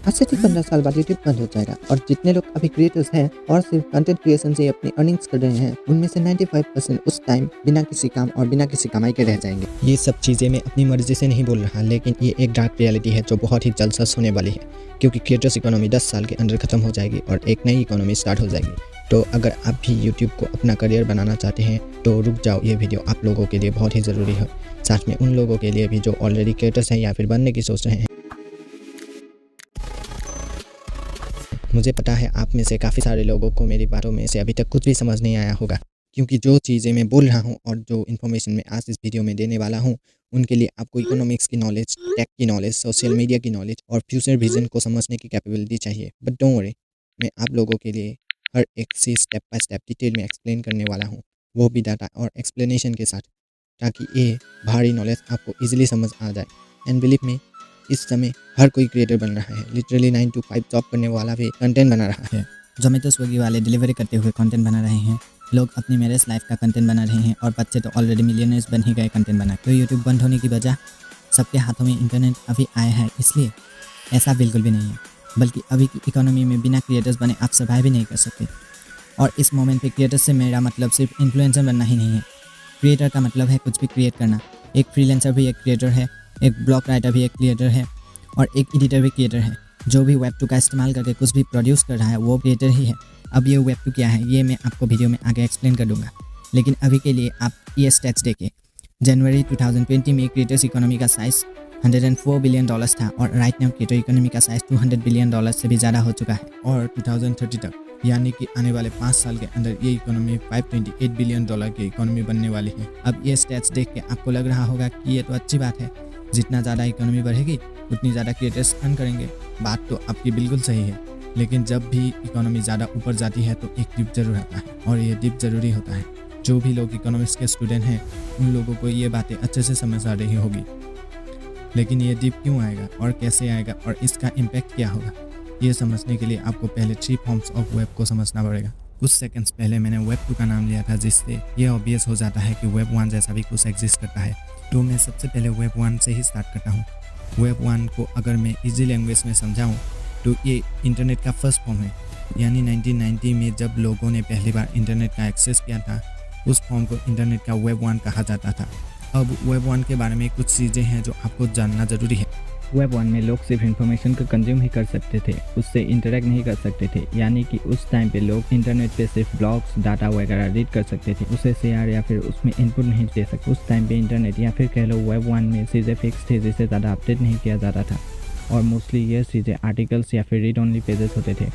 आज से ठीक 15 साल बाद यूट्यूब बंद हो जाएगा और जितने लोग अभी क्रिएटर्स हैं और सिर्फ कंटेंट क्रिएशन से अपनी अर्निंग्स कर रहे हैं, उनमें से 95% उस टाइम बिना किसी काम और बिना किसी कमाई के रह जाएंगे। ये सब चीज़ें मैं अपनी मर्जी से नहीं बोल रहा, लेकिन ये एक डार्क रियलिटी है जो बहुत ही जल्द सच होने वाली है, क्योंकि क्रिएटर्स इकोनॉमी 10 साल के अंदर खत्म हो जाएगी और एक नई इकोनॉमी स्टार्ट हो जाएगी। तो अगर आप भी यूट्यूब को अपना करियर बनाना चाहते हैं तो रुक जाओ, ये वीडियो आप लोगों के लिए बहुत ही ज़रूरी है, साथ में उन लोगों के लिए भी जो ऑलरेडी क्रिएटर्स हैं या फिर बनने की सोच रहे हैं। मुझे पता है आप में से काफ़ी सारे लोगों को मेरी बातों में से अभी तक कुछ भी समझ नहीं आया होगा, क्योंकि जो चीज़ें मैं बोल रहा हूँ और जो इन्फॉर्मेशन मैं आज इस वीडियो में देने वाला हूँ, उनके लिए आपको इकोनॉमिक्स की नॉलेज, टेक की नॉलेज, सोशल मीडिया की नॉलेज और फ्यूचर विजन को समझने की कैपेबिलिटी चाहिए। बट डोंट वरी, मैं आप लोगों के लिए हर एक चीज़ स्टेप बाय स्टेप डिटेल में एक्सप्लेन करने वाला हूँ, वो भी डाटा और एक्सप्लेनेशन के साथ, ताकि ये भारी नॉलेज आपको ईजिली समझ आ जाए। एंड बिलीव मी, इस समय हर कोई क्रिएटर बन रहा है। लिटरली 9 to 5 जॉब करने वाला भी कंटेंट बना रहा है। जोमेटो स्विगी वाले डिलीवरी करते हुए कंटेंट बना रहे हैं, लोग अपनी मैरिज लाइफ का कंटेंट बना रहे हैं और बच्चे तो ऑलरेडी मिलियनर्स बन ही गए कंटेंट बना। तो यूट्यूब बंद होने की वजह सबके हाथों में इंटरनेट अभी आया है इसलिए? ऐसा बिल्कुल भी नहीं है, बल्कि अभी की इकोनॉमी में बिना क्रिएटर्स बने आप सर्वाइव भी नहीं कर सकते। और इस मोमेंट पे क्रिएटर्स से मेरा मतलब सिर्फ इन्फ्लुएंसर बनना ही नहीं है। क्रिएटर का मतलब है कुछ भी क्रिएट करना। एक फ्रीलांसर भी एक क्रिएटर है, एक ब्लॉग राइटर भी एक क्रिएटर है और एक एडिटर भी क्रिएटर है। जो भी वेब 2 का इस्तेमाल करके कुछ भी प्रोड्यूस कर रहा है वो क्रिएटर ही है। अब ये वेब 2 क्या है ये मैं आपको वीडियो में आगे एक्सप्लेन कर दूंगा, लेकिन अभी के लिए आप ये स्टैट्स देखिए। जनवरी 2020 में क्रिएटर्स इकोनॉमी का साइज़ $104 बिलियन था और राइट नाउ क्रिएटर इकोनॉमी का साइज़ $200 बिलियन से भी ज़्यादा हो चुका है। और 2030 तक यानी कि आने वाले 5 साल के अंदर ये इकोनॉमी $528 बिलियन की इकोनॉमी बनने वाली है। अब ये स्टैट्स देख के आपको लग रहा होगा कि ये तो अच्छी बात है, जितना ज़्यादा इकोनॉमी बढ़ेगी उतनी ज़्यादा क्रिएटर्स अर्न करेंगे। बात तो आपकी बिल्कुल सही है, लेकिन जब भी इकोनॉमी ज़्यादा ऊपर जाती है तो एक डिप जरूर आता है और ये डिप ज़रूरी होता है। जो भी लोग इकोनॉमिक्स के स्टूडेंट हैं उन लोगों को ये बातें अच्छे से समझ आ रही होगी, लेकिन ये डिप क्यों आएगा और कैसे आएगा और इसका इम्पैक्ट क्या होगा, ये समझने के लिए आपको पहले 3 फॉर्म्स ऑफ वेब को समझना पड़ेगा। कुछ सेकंड्स पहले मैंने वेब 2 का नाम लिया था, जिससे ये ऑब्वियस हो जाता है कि वेब 1 जैसा भी कुछ एग्जिस्ट करता है। तो मैं सबसे पहले वेब 1 से ही स्टार्ट करता हूँ। वेब 1 को अगर मैं इजी लैंग्वेज में समझाऊँ तो ये इंटरनेट का फर्स्ट फॉर्म है। यानी 1990 में जब लोगों ने पहली बार इंटरनेट का एक्सेस किया था, उस फॉर्म को इंटरनेट का वेब 1 कहा जाता था। अब वेब 1 के बारे में कुछ चीज़ें हैं जो आपको जानना ज़रूरी है। वेब 1 में लोग सिर्फ इन्फॉर्मेशन को कंज्यूम ही कर सकते थे, उससे इंटरेक्ट नहीं कर सकते थे। यानी कि उस टाइम पे लोग इंटरनेट पे सिर्फ ब्लॉग्स, डाटा वगैरह रीड कर सकते थे, उसे शेयर या फिर उसमें इनपुट नहीं दे सकते। उस टाइम पे इंटरनेट या फिर कह लो वेब 1 में चीज़ें फिक्स थे, जिसे ज़्यादा अपडेट नहीं किया जाता था और मोस्टली ये चीज़ें आर्टिकल्स या फिर रीड ओनली पेजेस होते थे।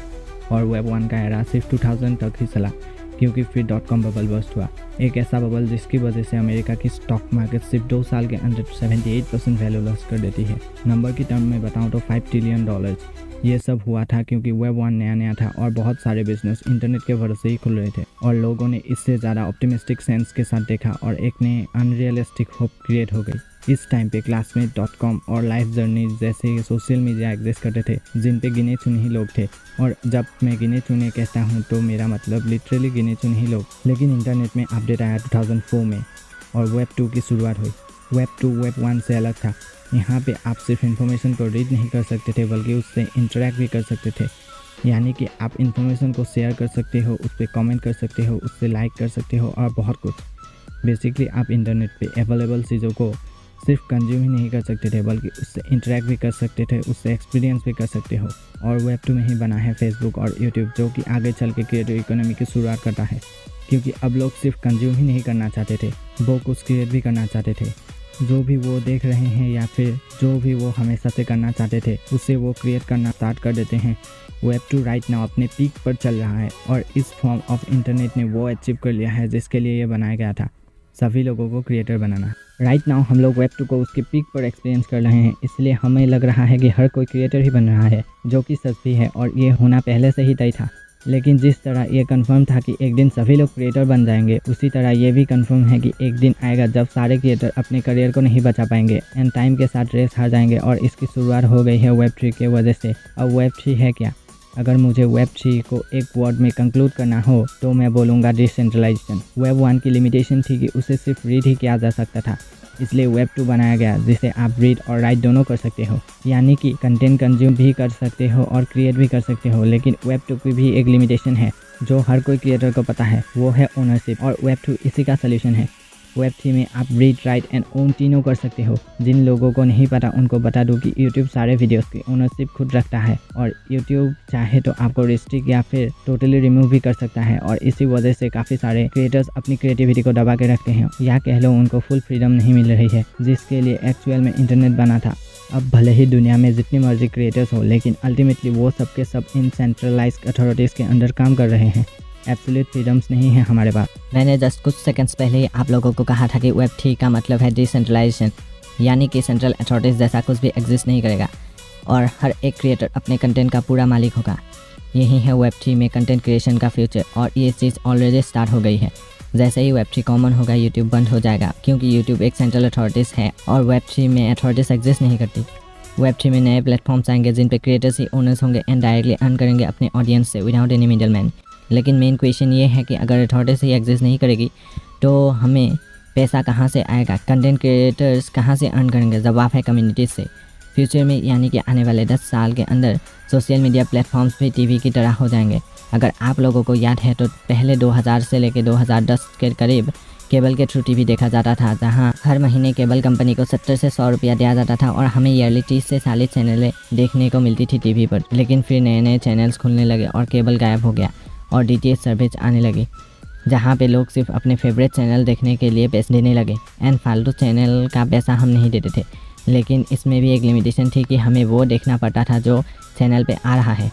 और वेब 1 का एरा सिर्फ 2000 तक ही चला, क्योंकि फिर .com बबल बस्ट हुआ। एक ऐसा बबल जिसकी वजह से अमेरिका की स्टॉक मार्केट सिर्फ 2 साल के अंदर 78% वैल्यू लॉस कर देती है। नंबर की टर्म में बताऊं तो $5 ट्रिलियन। ये सब हुआ था क्योंकि वेब 1 नया नया था और बहुत सारे बिजनेस इंटरनेट के भरोसे ही खुल रहे थे और लोगों ने इससे ज़्यादा ऑप्टिमिस्टिक सेंस के साथ देखा और एक नए अनरियलिस्टिक होप क्रिएट हो गई। इस टाइम पे classmate.com और लाइफ जर्नी जैसे सोशल मीडिया एग्जिस्ट करते थे, जिन पे गिने चुने ही लोग थे। और जब मैं गिने चुने कहता हूँ तो मेरा मतलब लिटरली गिने चुने ही लोग। लेकिन इंटरनेट में अपडेट आया 2004 में और वेब 2 की शुरुआत हुई। वेब 2 वेब 1 से अलग था। यहाँ पे आप सिर्फ इन्फॉर्मेशन को रीड नहीं कर सकते थे, बल्कि उससे इंटरेक्ट भी कर सकते थे। यानी कि आप इन्फॉर्मेशन को शेयर कर सकते हो, उस पर कॉमेंट कर सकते हो, उससे लाइक कर सकते हो और बहुत कुछ। बेसिकली आप इंटरनेट पे अवेलेबल चीज़ों को सिर्फ कंज्यूम ही नहीं कर सकते थे, बल्कि उससे इंटरेक्ट भी कर सकते थे, उससे एक्सपीरियंस भी कर सकते हो। और वेब 2 में ही बना है फेसबुक और यूट्यूब, जो कि आगे चल के क्रिएटिव इकोनॉमी की शुरुआत करता है। क्योंकि अब लोग सिर्फ कंज्यूम ही नहीं करना चाहते थे, वो कुछ क्रिएट भी करना चाहते थे। जो भी वो देख रहे हैं या फिर जो भी वो हमेशा से करना चाहते थे, उससे वो क्रिएट करना स्टार्ट कर देते हैं। वेब 2 राइट नाउ अपने पीक पर चल रहा है और इस फॉर्म ऑफ इंटरनेट ने वो अचीव कर लिया है जिसके लिए ये बनाया गया था, सभी लोगों को क्रिएटर बनाना। राइट नाउ हम लोग वेब 2 को उसके पीक पर एक्सपीरियंस कर रहे हैं, इसलिए हमें लग रहा है कि हर कोई क्रिएटर ही बन रहा है, जो कि सच भी है और ये होना पहले से ही तय था। लेकिन जिस तरह ये कंफर्म था कि एक दिन सभी लोग क्रिएटर बन जाएंगे, उसी तरह ये भी कंफर्म है कि एक दिन आएगा जब सारे क्रिएटर अपने करियर को नहीं बचा पाएंगे एंड टाइम के साथ रेस हार जाएंगे। और इसकी शुरुआत हो गई है वेब 3 के वजह से। अब वेब 3 है क्या? अगर मुझे वेब 3 को एक वर्ड में कंक्लूड करना हो तो मैं बोलूँगा डिसेंट्रलाइजेशन। वेब 1 की लिमिटेशन थी कि उसे सिर्फ रीड ही किया जा सकता था, इसलिए वेब 2 बनाया गया जिसे आप रीड और राइट दोनों कर सकते हो, यानी कि कंटेंट कंज्यूम भी कर सकते हो और क्रिएट भी कर सकते हो। लेकिन वेब 2 की भी एक लिमिटेशन है जो हर कोई क्रिएटर को पता है, वो है ओनरशिप, और वेब 2 इसी का सोल्यूशन है। वेब 3 में आप रीड, राइट एंड ओन तीनों कर सकते हो। जिन लोगों को नहीं पता उनको बता दूं कि यूट्यूब सारे वीडियोस की ओनरशिप खुद रखता है और यूट्यूब चाहे तो आपको रिस्ट्रिक्ट या फिर टोटली रिमूव भी कर सकता है, और इसी वजह से काफ़ी सारे क्रिएटर्स अपनी क्रिएटिविटी को दबा के रखते हैं, या कह लो उनको फुल फ्रीडम नहीं मिल रही है जिसके लिए एक्चुअल में इंटरनेट बना था। अब भले ही दुनिया में जितनी मर्जी क्रिएटर्स हो, लेकिन अल्टीमेटली वो सबके सब इन सेंट्रलाइज्ड अथॉरिटीज़ के अंडर काम कर रहे हैं। एब्सोल्यूट फ्रीडम्स नहीं है हमारे पास। मैंने जस्ट कुछ सेकंड्स पहले ही आप लोगों को कहा था कि वेब 3 का मतलब है डिसेंट्रलाइजेशन, यानी कि सेंट्रल अथॉरिटीज़ जैसा कुछ भी एग्जिस्ट नहीं करेगा और हर एक क्रिएटर अपने कंटेंट का पूरा मालिक होगा। यही है वेब 3 में कंटेंट क्रिएशन का फ्यूचर, और ये चीज़ ऑलरेडी स्टार्ट हो गई है। जैसे ही वेब 3 कॉमन होगा यूट्यूब बंद हो जाएगा, क्योंकि यूट्यूब एक सेंट्रल अथॉरिटीज़ है और वेब 3 में अथॉरिटीज़ एग्जिस्ट नहीं करती। वेब 3 में नए प्लेटफॉर्म्स आएंगे जिन पे क्रिएटर्स ही ओनर्स होंगे एंड डायरेक्टली अर्न करेंगे अपने ऑडियंस से विदाउट एनी मिडल मैन। लेकिन मेन क्वेश्चन ये है कि अगर अथॉरिटीज ही एग्जिस्ट नहीं करेगी तो हमें पैसा कहाँ से आएगा, कंटेंट क्रिएटर्स कहाँ से अर्न करेंगे? जवाब है कम्युनिटीज़ से। फ्यूचर में यानी कि आने वाले 10 साल के अंदर सोशल मीडिया प्लेटफॉर्म्स भी टीवी की तरह हो जाएंगे। अगर आप लोगों को याद है तो पहले 2000 से लेकर 2010 के करीब केबल के थ्रू टीवी देखा जाता था, जहां हर महीने केबल कंपनी को 70 से 100 रुपया दिया जाता था और हमें ईयरली 30 से 40 चैनलें देखने को मिलती थी टीवी पर। लेकिन फिर नए नए चैनल्स खुलने लगे और केबल गायब हो गया और DTH सर्विस आने लगी, जहाँ पे लोग सिर्फ अपने फेवरेट चैनल देखने के लिए पैसे देने लगे एंड फालतू चैनल का पैसा हम नहीं देते थे। लेकिन इसमें भी एक लिमिटेशन थी कि हमें वो देखना पड़ता था जो चैनल पे आ रहा है।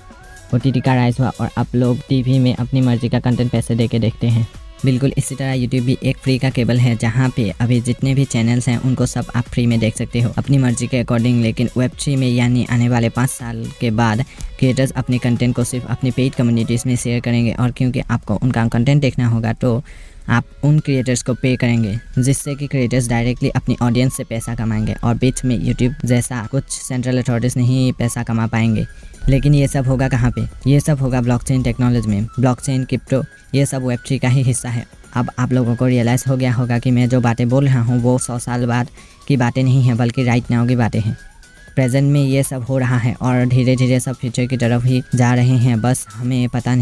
OTT का राइज हुआ और अब लोग टीवी में अपनी मर्ज़ी का कंटेंट पैसे दे के देखते हैं। बिल्कुल इसी तरह यूट्यूब भी एक फ्री का केबल है, जहाँ पे अभी जितने भी चैनल्स हैं उनको सब आप फ्री में देख सकते हो अपनी मर्जी के अकॉर्डिंग। लेकिन वेब 3 में यानी आने वाले 5 साल के बाद क्रिएटर्स अपने कंटेंट को सिर्फ अपनी पेड कम्युनिटीज़ में शेयर करेंगे, और क्योंकि आपको उनका कंटेंट देखना होगा तो आप उन क्रिएटर्स को पे करेंगे, जिससे कि क्रिएटर्स डायरेक्टली अपनी ऑडियंस से पैसा कमाएंगे और बीच में यूट्यूब जैसा कुछ सेंट्रल अथॉरिटीज़ नहीं पैसा कमा पाएंगे। लेकिन ये सब होगा कहाँ पे? ये सब होगा ब्लॉकचेन टेक्नोलॉजी में। ब्लॉकचेन, क्रिप्टो, ये सब वेब 3 का ही हिस्सा है। अब आप लोगों को रियलाइज़ हो गया होगा कि मैं जो बातें बोल रहा हूँ वो 100 साल बाद की बातें नहीं हैं, बल्कि राइट नाउ की बातें हैं। प्रेजेंट में ये सब हो रहा है और धीरे धीरे सब फ्यूचर की तरफ ही जा रहे हैं, बस हमें पता नहीं।